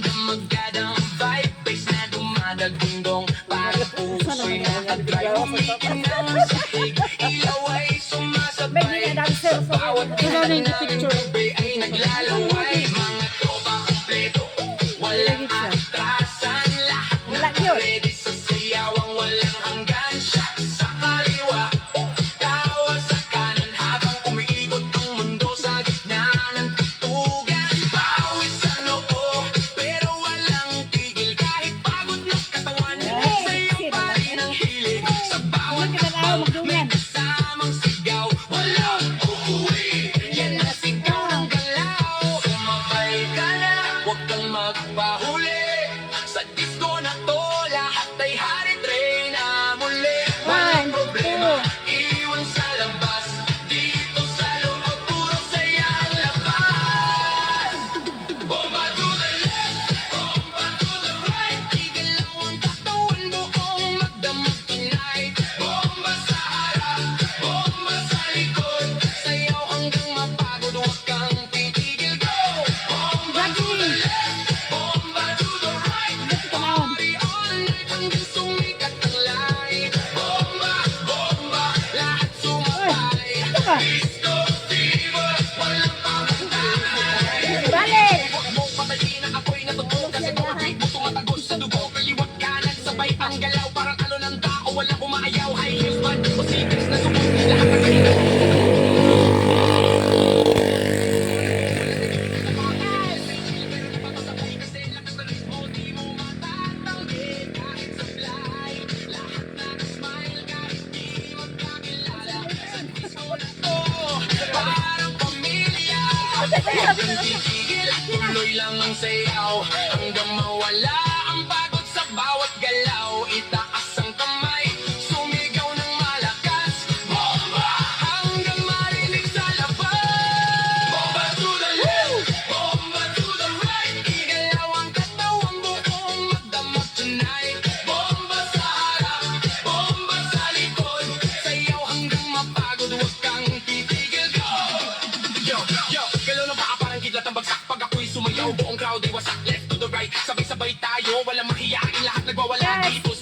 magandang vibe, base na dumadagundong. Para puso'y nakadrive, umikin ng sahig. Ilaw ay sumasabay sa bawat ng gabi ay naglalaway. Mga tropa kompleto, walang atrasan. Lahat na ready sa sayawang walang hanggan. Shot sa kaliwa, tawa sa kanan, habang umiikot ang mundo sa gitna ng tutugan. Bawis sa noo, pero walang tigil. Kahit pagod ng katawan, sa'yo pa rin ang hilig. Sa bawat akbang, may kasamang sigaw. Walang uuwi, yan ang sigaw ng galaw. Sumabay ka na, huwag kang magpahuli. Sa disco na to, lahat ay hari-tray na muli. Walang problema, iwan sa labas. Dito sa loob, puro saya ang labas. Bomba to the left, bomba to the right. Igalaw ang katawan mo kung magdamag tonight. Bomba sa harap, bomba sa likod. Sayaw hanggang mapagod, huwag kang titigil, go! Bomba to the left, bomba to the right. Party all night hanggang sumikat ang light. Bomba, bomba, lahat sumabay. Disco fever, walang pamantay. Balik! Huwag mong patayin ang apoy na totoo, kasi mga beat mo tumatagos sa dugo. Kaliwat kanan, sabay ang galaw, parang talo ng tao, walang umaayaw. High heels man, o sneakers na suot, lahat ng kanina. Parang pamilya, titigil, tuloy lang ang sayaw hanggang mawala ang pagod sa bawat galaw. Itaas ang kamay, sumigaw ng malakas. Bomba hanggang marinig sa labas. Bomba to the left, bomba to the right. Igalaw ang katawang buong magdamag tonight. Bomba sa harap, bomba sa likod. Sayaw hanggang mapagod, huwag kang titigil, go! Yo, yo, galaw ng paa parang kidlat ang bagsak. Pag ako'y sumayaw, buong crowd ay wasak. Left to the right, sabay-sabay tayo, walang mahiyain, lahat nagwawala dito